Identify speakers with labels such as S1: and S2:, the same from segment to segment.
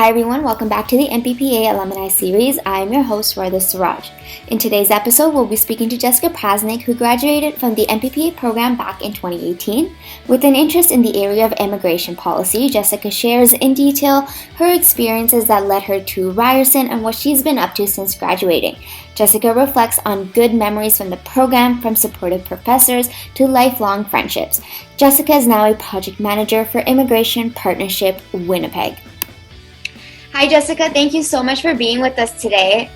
S1: Hi everyone, welcome back to the MPPA Alumni Series. I am your host, Ryerson Siraj. In today's episode, we'll be speaking to Jessica Praznik, who graduated from the MPPA Program back in 2018. With an interest in the area of immigration policy, Jessica shares in detail her experiences that led her to Ryerson and what she's been up to since graduating. Jessica reflects on good memories from the program, from supportive professors to lifelong friendships. Jessica is now a project manager for Immigration Partnership Winnipeg. Hi, Jessica. Thank you so much for being with us today.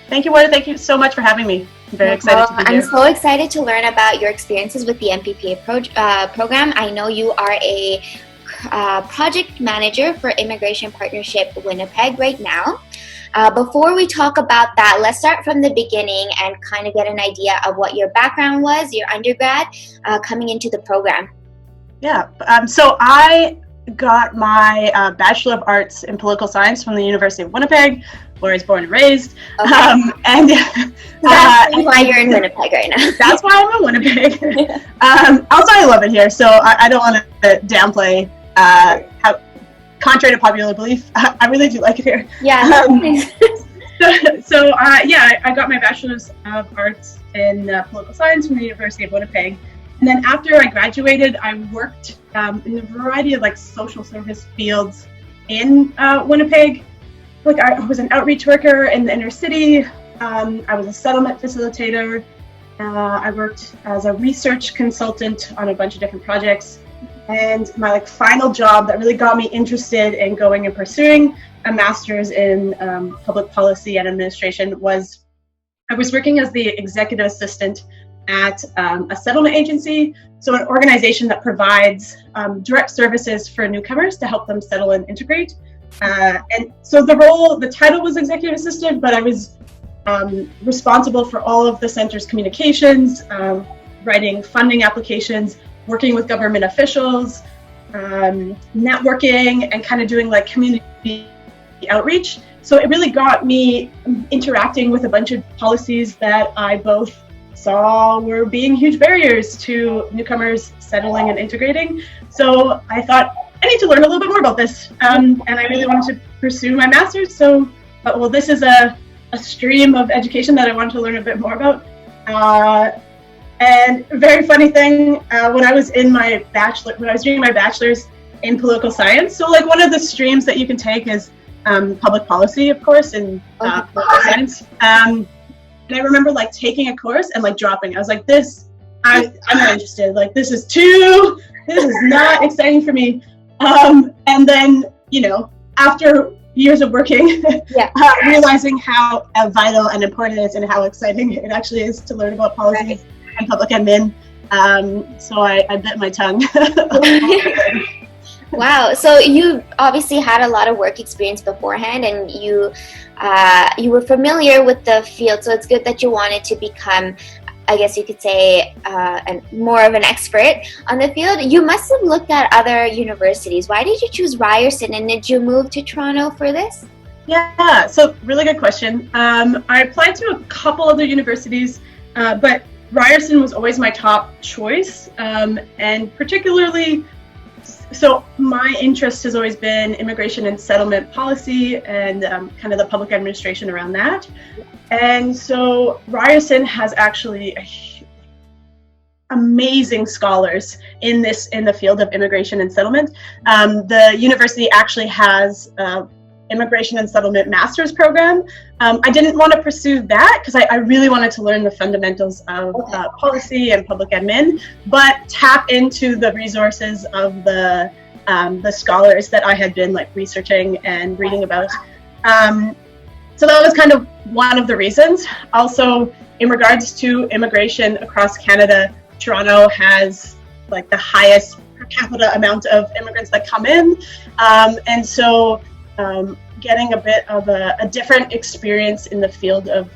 S2: Thank you, Wanda. Thank you so much for having me. I'm very excited to be here.
S1: I'm so excited to learn about your experiences with the MPPA program. I know you are a project manager for Immigration Partnership Winnipeg right now. Before we talk about that, let's start from the beginning and kind of get an idea of what your background was, your undergrad, coming into the program.
S2: Yeah. So I got my Bachelor of Arts in Political Science from the University of Winnipeg, where I was born and raised.
S1: Okay.
S2: And
S1: that's why you're in Winnipeg right now.
S2: That's why I'm in Winnipeg. Also, I love it here, so I don't want to downplay how, contrary to popular belief, I really do like it here.
S1: Yeah.
S2: I got my Bachelor's of Arts in Political Science from the University of Winnipeg. And then after I graduated, I worked in a variety of social social fields in Winnipeg. I was an outreach worker in the inner city. I was a settlement facilitator. I worked as a research consultant on a bunch of different projects. And my final job that really got me interested in going and pursuing a master's in public policy and administration was I was working as the executive assistant at a settlement agency, so an organization that provides direct services for newcomers to help them settle and integrate. And so the title was executive assistant, but I was responsible for all of the center's communications, writing funding applications, working with government officials, networking, and kind of doing community outreach. So it really got me interacting with a bunch of policies that I both saw were being huge barriers to newcomers settling and integrating. So I thought, I need to learn a little bit more about this. And I really wanted to pursue my master's. So, this is a stream of education that I wanted to learn a bit more about. And a very funny thing, when I was doing my bachelor's in political science, so one of the streams that you can take is public policy, of course, in political science. And I remember taking a course and dropping. I was like, I'm not interested. This is not exciting for me. And then, after years of working, realizing how vital and important it is and how exciting it actually is to learn about policies and public admin. So I bit my tongue.
S1: Wow. So you obviously had a lot of work experience beforehand, and you were familiar with the field. So it's good that you wanted to become, I guess you could say, more of an expert on the field. You must have looked at other universities. Why did you choose Ryerson, and did you move to Toronto for this?
S2: Yeah. So really good question. I applied to a couple other universities, but Ryerson was always my top choice, and particularly. So my interest has always been immigration and settlement policy and kind of the public administration around that. And so Ryerson has actually amazing scholars in the field of immigration and settlement. The university actually has immigration and settlement master's program. I didn't want to pursue that because I really wanted to learn the fundamentals of policy and public admin, but tap into the resources of the scholars that I had been researching and reading about. So that was kind of one of the reasons. Also, in regards to immigration across Canada, Toronto has the highest per capita amount of immigrants that come in, and so getting a bit of a different experience in the field of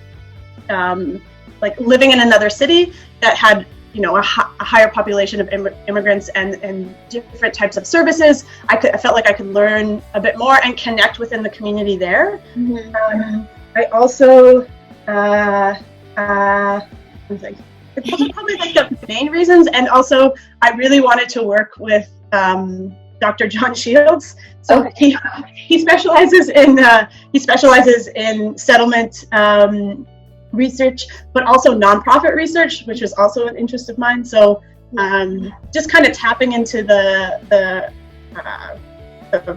S2: living in another city that had a higher population of immigrants and different types of services. I felt like I could learn a bit more and connect within the community there. Mm-hmm. I also probably the main reasons, and also I really wanted to work with Dr. John Shields. So
S1: Okay.
S2: he specializes in settlement research, but also nonprofit research, which is also an interest of mine. So just kind of tapping into the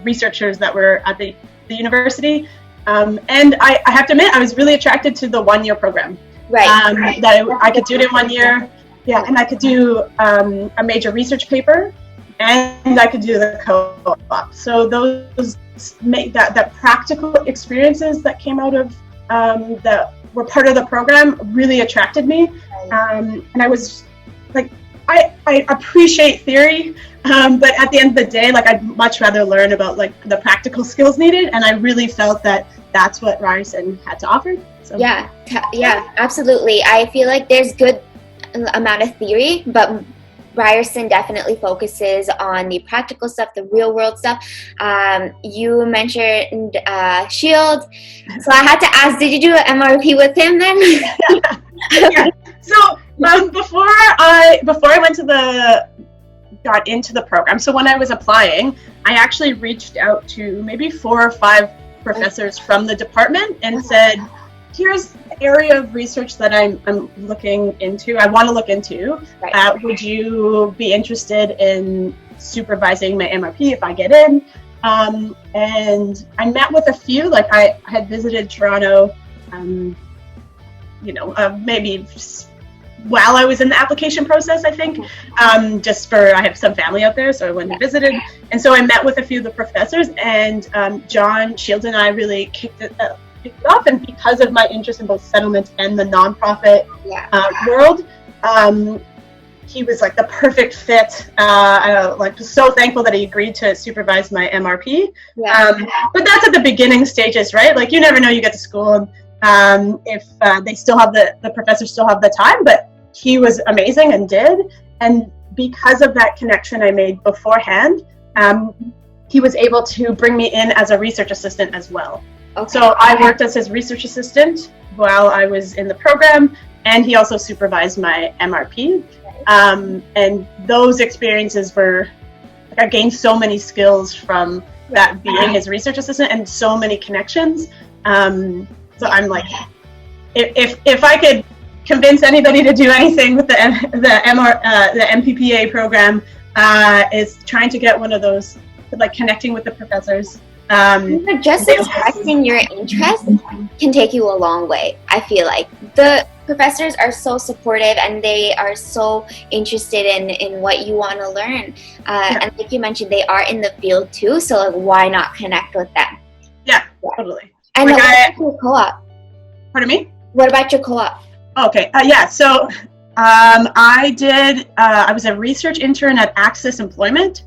S2: researchers that were at the university. And I have to admit, I was really attracted to the one-year program.
S1: Right.
S2: That I could do it in 1 year. Yeah, and I could do a major research paper, and I could do the co-op. So those make that practical experiences that came out of that were part of the program really attracted me. And I was like, I appreciate theory, but at the end of the day, like, I'd much rather learn about like the practical skills needed, and I really felt that that's what Ryerson had to offer. So.
S1: Yeah, absolutely. I feel like there's good amount of theory, but Ryerson definitely focuses on the practical stuff, the real world stuff. You mentioned Shields, so I had to ask, did you do an MRP with him then?
S2: Yeah. So before I got into the program, so when I was applying, I actually reached out to maybe 4 or 5 professors from the department and said, here's the area of research that I'm looking into, I want to look into. Right. Would you be interested in supervising my MRP if I get in? And I met with a few, like I had visited Toronto, maybe while I was in the application process, I think, just for, I have some family out there, so I went and visited. And so I met with a few of the professors, and John Shields and I really kicked it up, and because of my interest in both settlement and the nonprofit world, he was like the perfect fit. Like, so thankful that he agreed to supervise my MRP. But that's at the beginning stages, right? Like, you never know, you get to school and if they still have the professors still have the time, but he was amazing and did. And because of that connection I made beforehand, he was able to bring me in as a research assistant as well. Okay. So I worked as his research assistant while I was in the program, and he also supervised my MRP. And those experiences were, like, I gained so many skills from that being his research assistant and so many connections. So I'm like, if I could convince anybody to do anything with the MPPA program, is trying to get one of those, like, connecting with the professors.
S1: Just expressing your interest can take you a long way. I feel like the professors are so supportive and they are so interested in what you want to learn. And like you mentioned, they are in the field too, so like, why not connect with them?
S2: Yeah, totally.
S1: And like, what about your co-op?
S2: Pardon me?
S1: What about your co-op?
S2: Okay, so I was a research intern at Access Employment.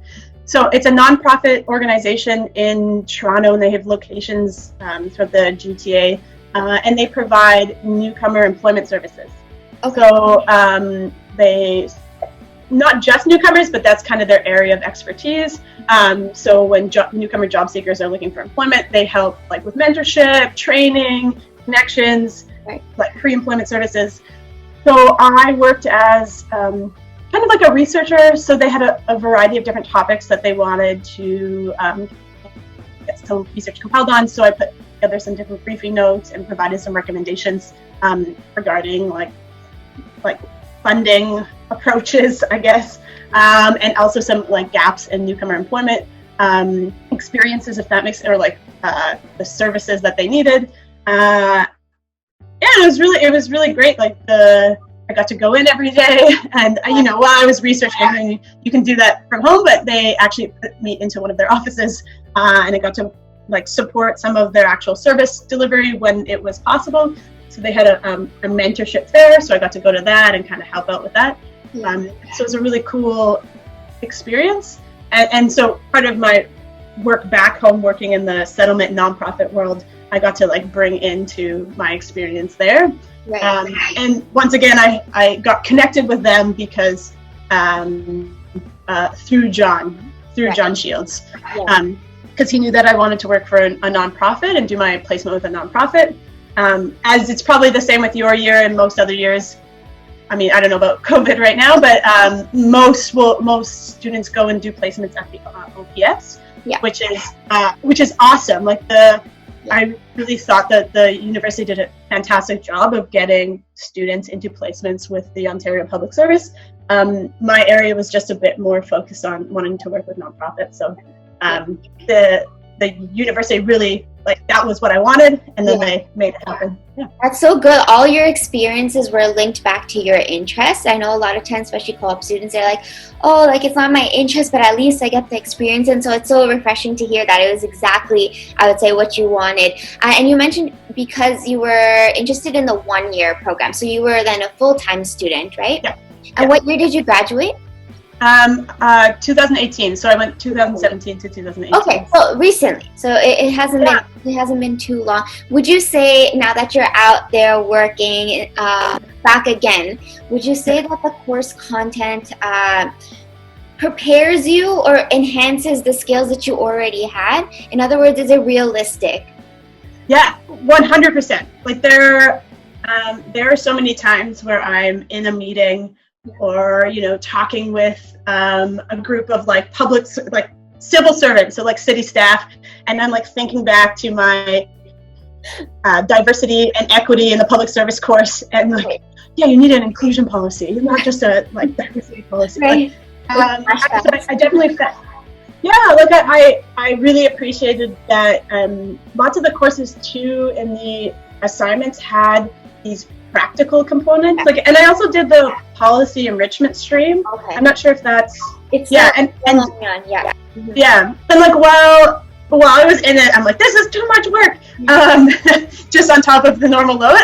S2: So it's a nonprofit organization in Toronto, and they have locations throughout the GTA, and they provide newcomer employment services. Okay. So they, not just newcomers, but that's kind of their area of expertise. So when newcomer job seekers are looking for employment, they help, like, with mentorship, training, connections, like pre-employment services. So I worked as kind of like a researcher, so they had a variety of different topics that they wanted to get some research compiled on. So I put together some different briefing notes and provided some recommendations regarding like funding approaches, I guess, and also some like gaps in newcomer employment experiences, if that makes it, or like the services that they needed. It was really great. Like I got to go in every day, and while I was researching, you can do that from home, but they actually put me into one of their offices, and I got to like support some of their actual service delivery when it was possible. So they had a mentorship fair, so I got to go to that and kind of help out with that. So it was a really cool experience, and so part of my work back home, working in the settlement nonprofit world, I got to like bring into my experience there. Right. And once again, I got connected with them because through John Shields, because he knew that I wanted to work for a nonprofit and do my placement with a nonprofit. As it's probably the same with your year and most other years, I mean, I don't know about COVID right now, but most students go and do placements at the OPS, which is awesome. Like I really thought that the university did a fantastic job of getting students into placements with the Ontario Public Service. My area was just a bit more focused on wanting to work with nonprofits. So the university really, like, that was what I wanted, and then they made it happen. Yeah.
S1: That's so good. All your experiences were linked back to your interests. I know a lot of times, especially co-op students, they're like, oh, like, it's not my interest, but at least I get the experience. And so it's so refreshing to hear that it was exactly, I would say, what you wanted. And you mentioned because you were interested in the 1-year program. So you were then a full-time student, right?
S2: Yeah.
S1: And what year did you graduate?
S2: 2018. So I went 2017 to 2018.
S1: Okay, so recently. So it hasn't been too long. Would you say, now that you're out there working back again, would you say that the course content prepares you or enhances the skills that you already had? In other words, is it realistic?
S2: Yeah, 100%. Like there are so many times where I'm in a meeting or, talking with a group of like civil servants, so like city staff, and I'm like thinking back to my diversity and equity in the public service course, and like, yeah, you need an inclusion policy, not just a like diversity policy.
S1: Right.
S2: I definitely felt, I really appreciated that. Lots of the courses too in the assignments had these practical components, and I also did the policy enrichment stream. I'm not sure if that's and like while I was in it, I'm like, this is too much work, just on top of the normal load.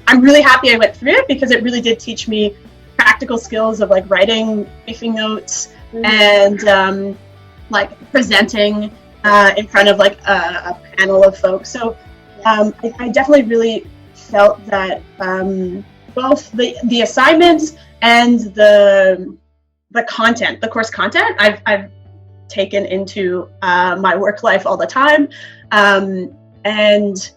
S2: I'm really happy I went through it, because it really did teach me practical skills of like writing briefing notes and like presenting in front of like a panel of folks. So I definitely really felt that both the assignments and the content, the course content, I've taken into my work life all the time, and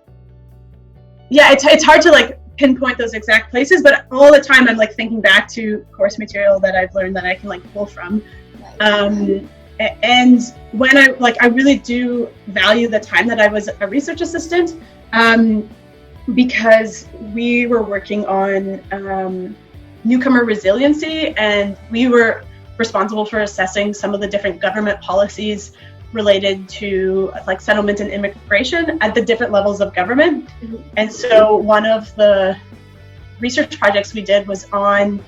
S2: yeah, it's hard to like pinpoint those exact places, but all the time I'm like thinking back to course material that I've learned that I can like pull from. And when I really do value the time that I was a research assistant, because we were working on newcomer resiliency, and we were responsible for assessing some of the different government policies related to like settlement and immigration at the different levels of government. And so one of the research projects we did was on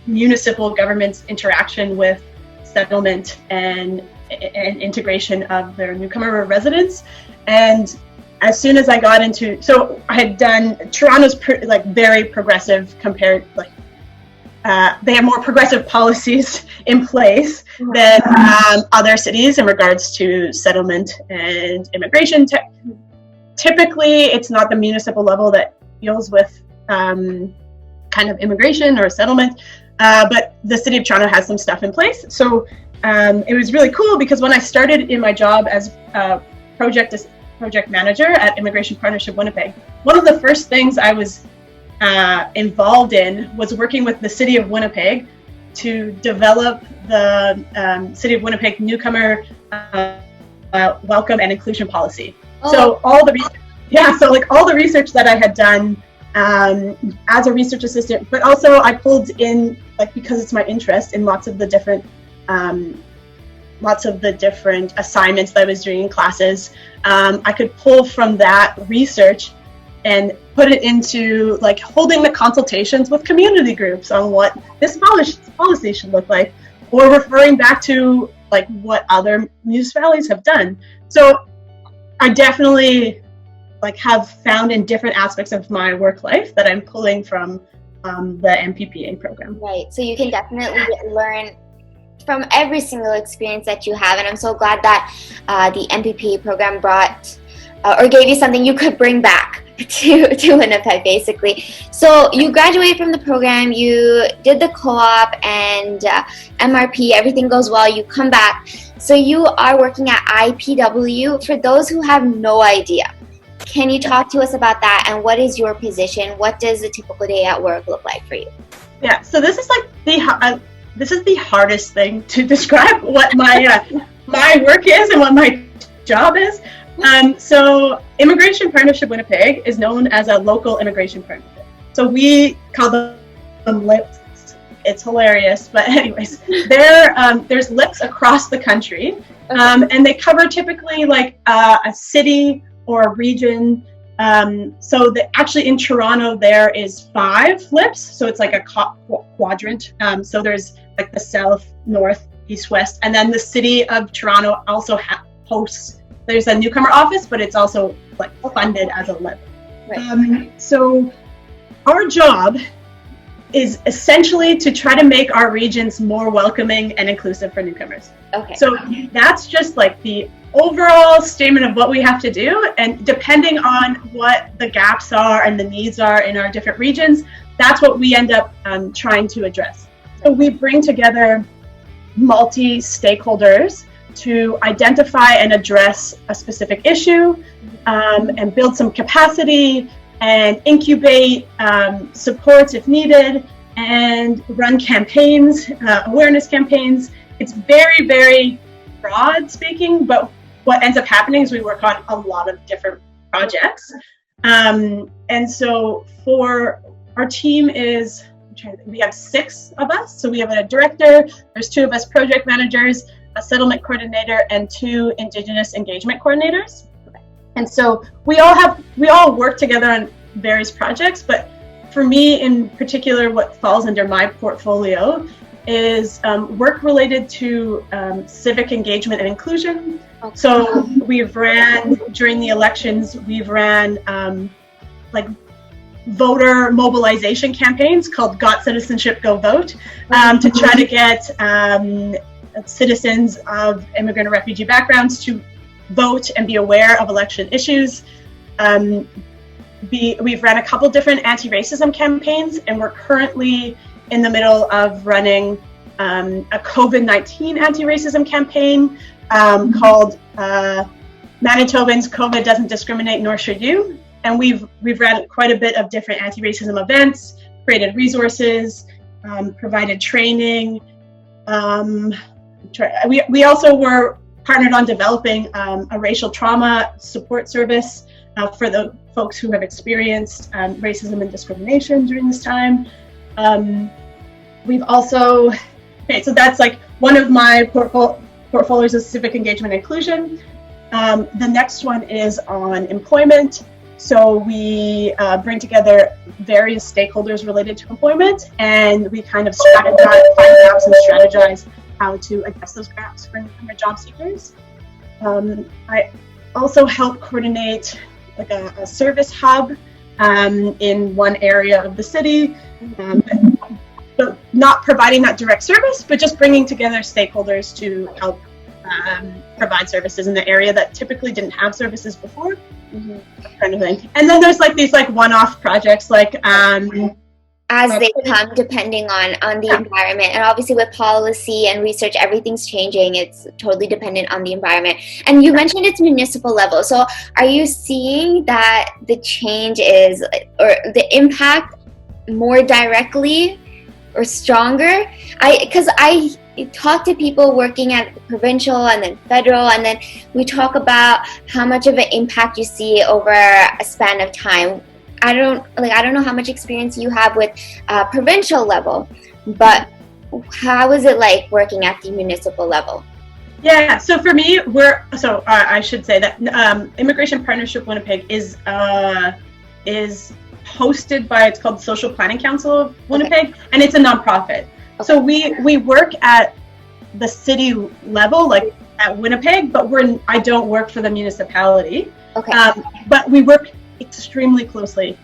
S2: municipal government's interaction with settlement and integration of their newcomer residents. And as soon as I got into, so I had done, Toronto's very progressive compared, they have more progressive policies in place than other cities in regards to settlement and immigration. Typically, it's not the municipal level that deals with kind of immigration or settlement, but the City of Toronto has some stuff in place. So it was really cool, because when I started in my job as project manager at Immigration Partnership Winnipeg, one of the first things I was involved in was working with the City of Winnipeg to develop the City of Winnipeg newcomer welcome and inclusion policy. So all the research that I had done as a research assistant, but also I pulled in, because it's my interest in lots of the different assignments that I was doing in classes, I could pull from that research and put it into holding the consultations with community groups on what this policy should look like, or referring back to what other municipalities have done. So I definitely have found in different aspects of my work life that I'm pulling from the MPPA program.
S1: Right. So you can definitely learn from every single experience that you have, and I'm so glad that the MPPA program brought or gave you something you could bring back to Winnipeg, basically. So you graduated from the program, you did the co-op and MRP, everything goes well, you come back. So you are working at IPW. For those who have no idea, Can you talk to us about that, and what is your position? What does a typical day at work look like for you?
S2: Yeah, so this is like the hardest thing to describe what my my work is and what my job is. So Immigration Partnership Winnipeg is known as a local immigration partnership. So we call them LIPs. It's hilarious, but anyways, there's LIPs across the country, and they cover typically like a city or a region. So actually in Toronto there is 5 LIPs, so it's like a quadrant. So there's like the south, north, east, west, and then the city of Toronto also hosts. There's a newcomer office, but it's also like funded as a LIP. Right. So our job is essentially to try to make our regions more welcoming and inclusive for newcomers. Okay. So that's just like the overall statement of what we have to do, and depending on what the gaps are and the needs are in our different regions, that's what we end up trying to address. So we bring together multi-stakeholders to identify and address a specific issue, and build some capacity and incubate supports if needed, and run campaigns, awareness campaigns. It's very, very broad speaking, but what ends up happening is we work on a lot of different projects. And so for our team we have 6 of us. So we have a director, there's 2 of us project managers, a settlement coordinator, and 2 Indigenous engagement coordinators. And so we all work together on various projects, but for me in particular, what falls under my portfolio is work related to civic engagement and inclusion. Okay. So during the elections, we've ran like voter mobilization campaigns called Got Citizenship, Go Vote, to try to get citizens of immigrant or refugee backgrounds to vote and be aware of election issues. We've ran a couple different anti-racism campaigns, and we're currently in the middle of running a COVID-19 anti-racism campaign called Manitobans, COVID Doesn't Discriminate, Nor Should You. And we've ran quite a bit of different anti-racism events, created resources, provided training. We also were partnered on developing a racial trauma support service for the folks who have experienced racism and discrimination during this time. We've also, so that's like one of my portfolios is civic engagement and inclusion. The next one is on employment. So we bring together various stakeholders related to employment, and we kind of find gaps and strategize how to address those gaps for newcomer job seekers. I also help coordinate like a service hub in one area of the city, but not providing that direct service, but just bringing together stakeholders to help provide services in the area that typically didn't have services before, kind of thing. And then there's like these like one-off projects like
S1: as they come, depending on the environment. And obviously with policy and research, everything's changing. It's totally dependent on the environment. And you mentioned it's municipal level. So are you seeing that the change is, or the impact more directly or stronger? Because I talk to people working at provincial and then federal, and then we talk about how much of an impact you see over a span of time. I don't know how much experience you have with provincial level, but how is it like working at the municipal level?
S2: Yeah, so for me, I should say that Immigration Partnership Winnipeg is hosted by, it's called Social Planning Council of Winnipeg, and it's a nonprofit. Okay. So we work at the city level, like at Winnipeg, but I don't work for the municipality. Okay. But we work extremely closely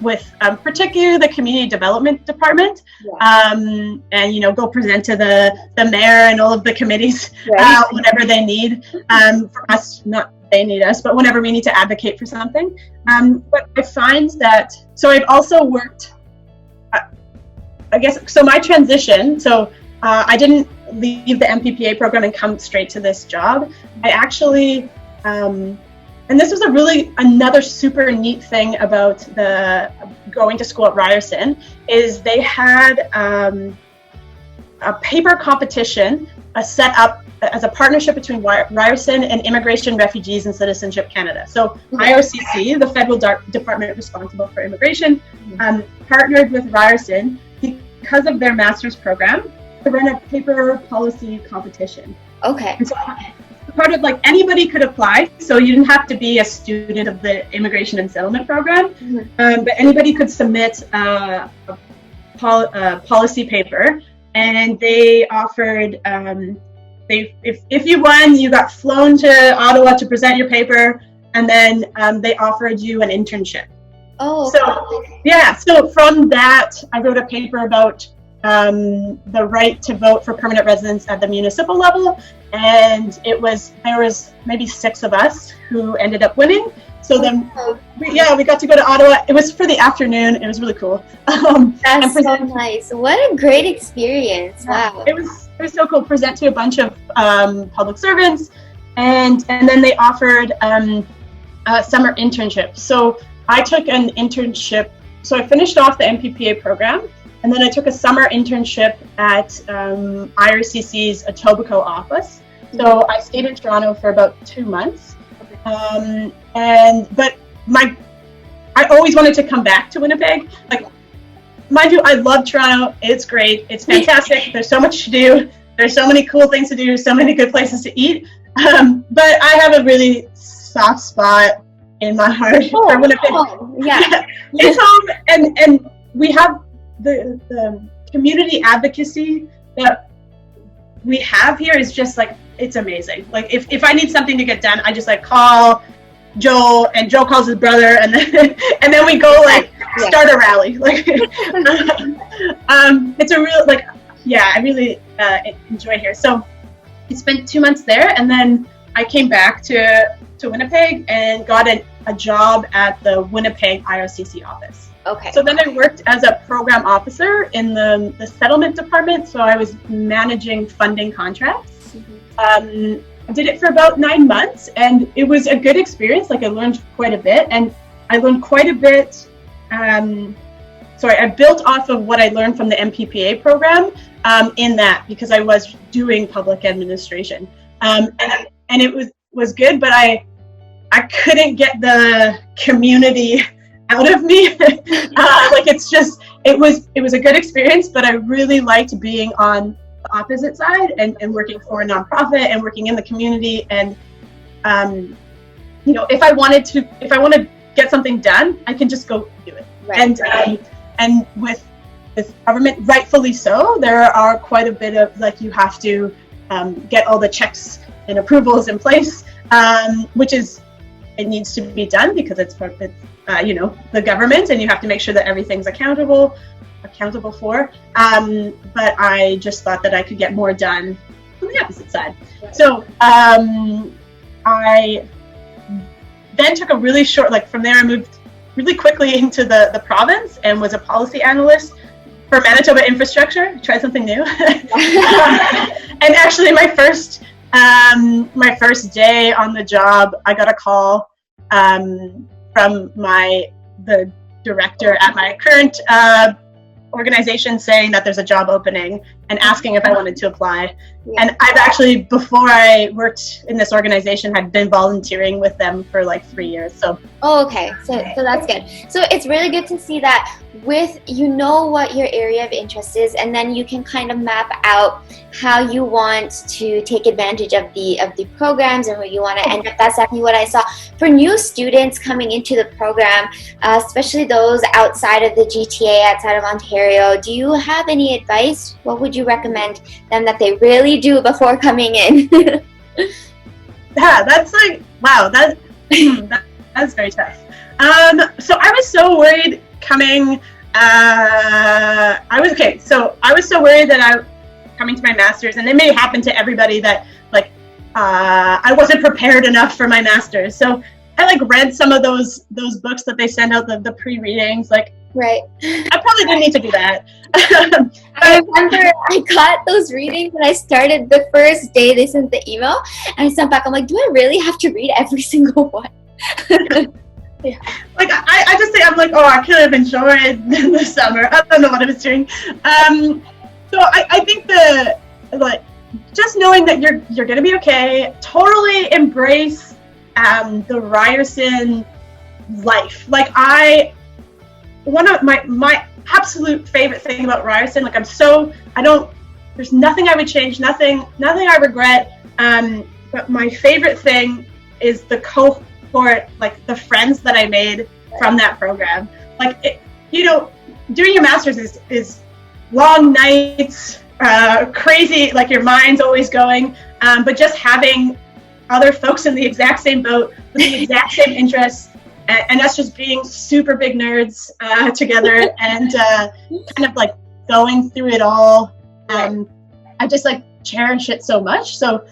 S2: with particularly the community development department, and go present to the mayor and all of the committees whenever they need for us, not they need us, but whenever we need to advocate for something. But I find that, so I've also worked, I guess, so my transition, I didn't leave the MPPA program and come straight to this job. I actually and this was another super neat thing about the going to school at Ryerson, is they had a paper competition set up as a partnership between Ryerson and Immigration, Refugees and Citizenship Canada. So IRCC, the federal department responsible for immigration, partnered with Ryerson because of their master's program to run a paper policy competition.
S1: Okay.
S2: And so part of, like, anybody could apply, so you didn't have to be a student of the Immigration and Settlement Program, but anybody could submit a policy paper, and they offered, if you won, you got flown to Ottawa to present your paper, and then they offered you an internship.
S1: Oh.
S2: So from that, I wrote a paper about the right to vote for permanent residents at the municipal level, and there was maybe 6 of us who ended up winning. So then, we got to go to Ottawa. It was for the afternoon. It was really cool.
S1: That's so nice. What a great experience! Wow.
S2: It was so cool. Present to a bunch of public servants, and then they offered a summer internship. So I took an internship. So I finished off the MPPA program, and then I took a summer internship at IRCC's Etobicoke office. So I stayed in Toronto for about 2 months. But I always wanted to come back to Winnipeg. Like, mind you, I love Toronto. It's great. It's fantastic. There's so much to do. There's so many cool things to do. So many good places to eat. But I have a really soft spot in my heart for Winnipeg.
S1: Yeah.
S2: It's home, and we have the community advocacy that we have here is just like, it's amazing. Like, if I need something to get done, I just call Joe, and Joe calls his brother, and then we go start a rally. It's a real I really enjoy here. So I spent 2 months there, and then I came back to Winnipeg and got a job at the Winnipeg IRCC office.
S1: Okay.
S2: So then I worked as a program officer in the settlement department. So I was managing funding contracts. I did it for about 9 months, and it was a good experience. I learned quite a bit, and I learned quite a bit. I built off of what I learned from the MPPA program in that, because I was doing public administration, and it was good, but I couldn't get the community out of me. It was a good experience, but I really liked being on the opposite side and working for a nonprofit and working in the community. And if I want to get something done, I can just go do it. Right. And with government, rightfully so, there are quite a bit of you have to get all the checks and approvals in place, it needs to be done because it's the government, and you have to make sure that everything's accountable for. But I just thought that I could get more done on the opposite side. Right. So I then took a really short, from there I moved really quickly into the province and was a policy analyst for Manitoba infrastructure. Tried something new. And actually my first day on the job, I got a call from the director at my current organization saying that there's a job opening and asking if I wanted to apply. Yeah. And I've actually, before I worked in this organization, had been volunteering with them for 3 years. So.
S1: Oh, okay. So that's good. So it's really good to see that what your area of interest is, and then you can kind of map out how you want to take advantage of the programs and where you want to end up. That's exactly what I saw. For new students coming into the program, especially those outside of the GTA, outside of Ontario, do you have any advice? What would you recommend them that they really do before coming in?
S2: Yeah, that's wow, that's very tough. So I was so worried coming. I was so worried that coming to my master's, and it may happen to everybody that I wasn't prepared enough for my master's. So I read some of those books that they send out, the pre-readings.
S1: Right.
S2: I probably didn't need to do that.
S1: I remember I got those readings when I started the first day they sent the email, and I sent back, I'm like, do I really have to read every single one? Yeah.
S2: Like I just say, I'm like, oh, I could have enjoyed the summer. I don't know what I was doing. So I think just knowing that you're gonna be okay. Totally embrace the Ryerson life. Like one of my absolute favorite thing about Ryerson. Like there's nothing I would change. Nothing I regret. But my favorite thing is the cohort, like the friends that I made from that program. Like, doing your master's is long nights, crazy, like your mind's always going, but just having other folks in the exact same boat with the exact same interests, and us just being super big nerds together, and kind of like going through it all. I just like cherish it so much. So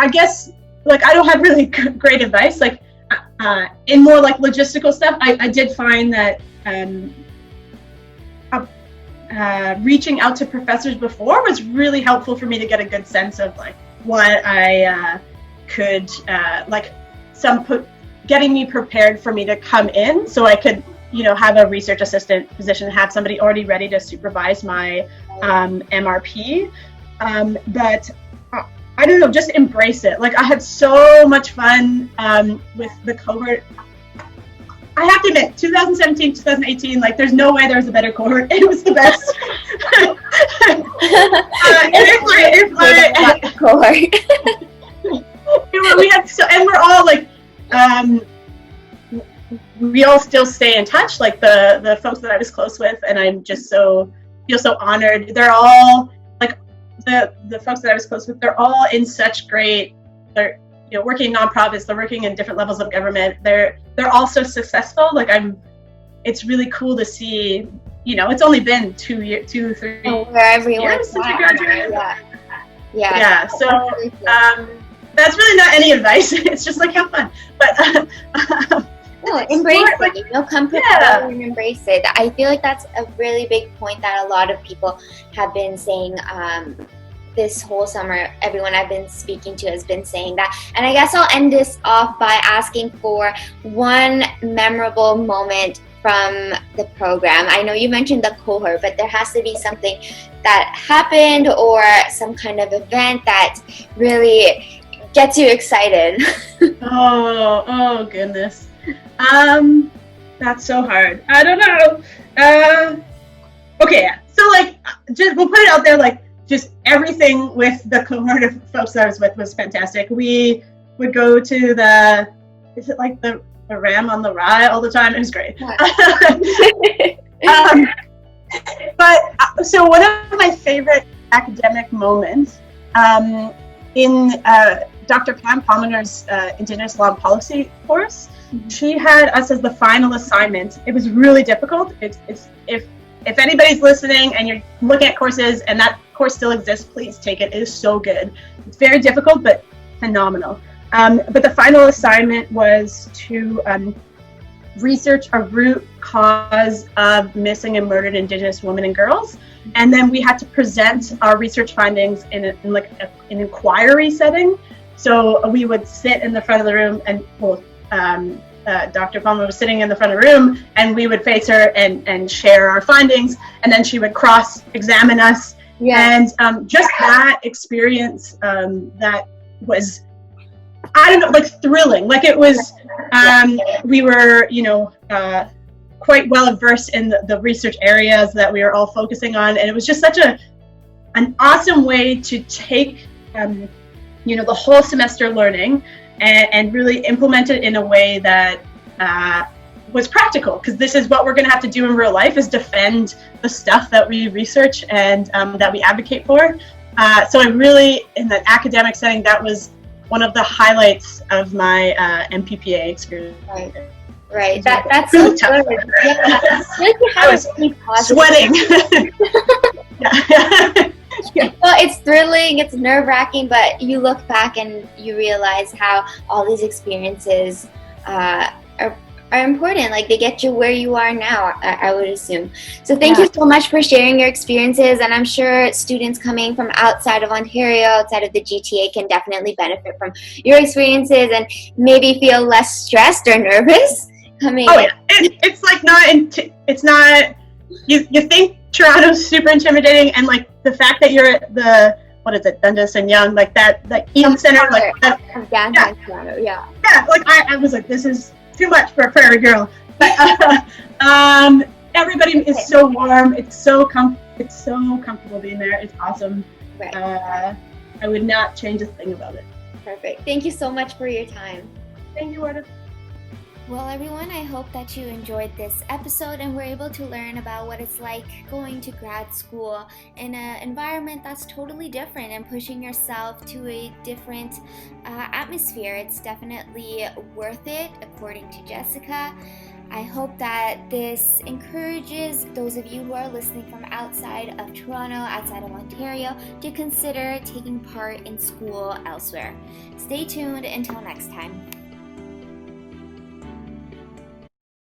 S2: I guess, like, I don't have really great advice. Like, in more like logistical stuff, I did find that reaching out to professors before was really helpful for me to get a good sense of like what I could getting me prepared for me to come in, so I could have a research assistant position, have somebody already ready to supervise my MRP. But I don't know, just embrace it. Like, I had so much fun with the cohort. I have to admit, 2017, 2018, like, there's no way there was a better cohort. It was the best. And we're all like, we all still stay in touch, like the folks that I was close with, and I'm just feel so honored. They're all like the folks that I was close with. They're all in such great. They're working in nonprofits. They're working in different levels of government. They're all so successful. Like, it's really cool to see. It's only been 2, 3 years since we graduated. Yeah. So that's really not any advice. It's just like, have fun, but.
S1: No, embrace it. Come prepared and embrace it. I feel like that's a really big point that a lot of people have been saying this whole summer. Everyone I've been speaking to has been saying that. And I guess I'll end this off by asking for one memorable moment from the program. I know you mentioned the cohort, but there has to be something that happened or some kind of event that really gets you excited.
S2: Oh goodness. That's so hard. I don't know. Okay, so like, just we'll put it out there, like, just everything with the cohort of folks that I was with was fantastic. We would go to the Ram on the Rye all the time. It was great. But so one of my favorite academic moments in Dr. Pam Palmer's Indigenous Law and Policy course, she had us as the final assignment. It was really difficult. If anybody's listening and you're looking at courses and that course still exists, please take it. It is so good. It's very difficult, but phenomenal. But the final assignment was to research a root cause of missing and murdered Indigenous women and girls. And then we had to present our research findings in an inquiry setting. So we would sit in the front of the room, and Dr. Palmer was sitting in the front of the room, and we would face her and share our findings, and then she would cross-examine us. Yeah. And just that experience, that was, I don't know, like, thrilling. Like, it was, we were, quite well versed in the research areas that we were all focusing on, and it was just such an awesome way to take, the whole semester learning and really implement it in a way that was practical, because this is what we're going to have to do in real life, is defend the stuff that we research and that we advocate for. So I really, in the academic setting, that was one of the highlights of my MPPA experience.
S1: Right. That's
S2: really
S1: so
S2: tough.
S1: Good. Yeah,
S2: I was sweating.
S1: Yeah. Well, it's thrilling, it's nerve-wracking, but you look back and you realize how all these experiences are are important. Like they get you where you are now, I would assume. So thank you so much for sharing your experiences, and I'm sure students coming from outside of Ontario, outside of the GTA, can definitely benefit from your experiences and maybe feel less stressed or nervous coming.
S2: Oh yeah, it's like it's not. You think Toronto's super intimidating, and like the fact that you're at the Dundas and Yonge, like that, like Eaton Center, like
S1: downtown Toronto,
S2: yeah. Like I was like, this is too much for a prairie girl. But everybody is so warm. It's so comfortable being there. It's awesome.
S1: Right.
S2: I would not change a thing about it.
S1: Perfect. Thank you so much for your time.
S2: Thank you, Arda.
S1: Well, everyone, I hope that you enjoyed this episode and were able to learn about what it's like going to grad school in an environment that's totally different and pushing yourself to a different atmosphere. It's definitely worth it, according to Jessica. I hope that this encourages those of you who are listening from outside of Toronto, outside of Ontario, to consider taking part in school elsewhere. Stay tuned until next time.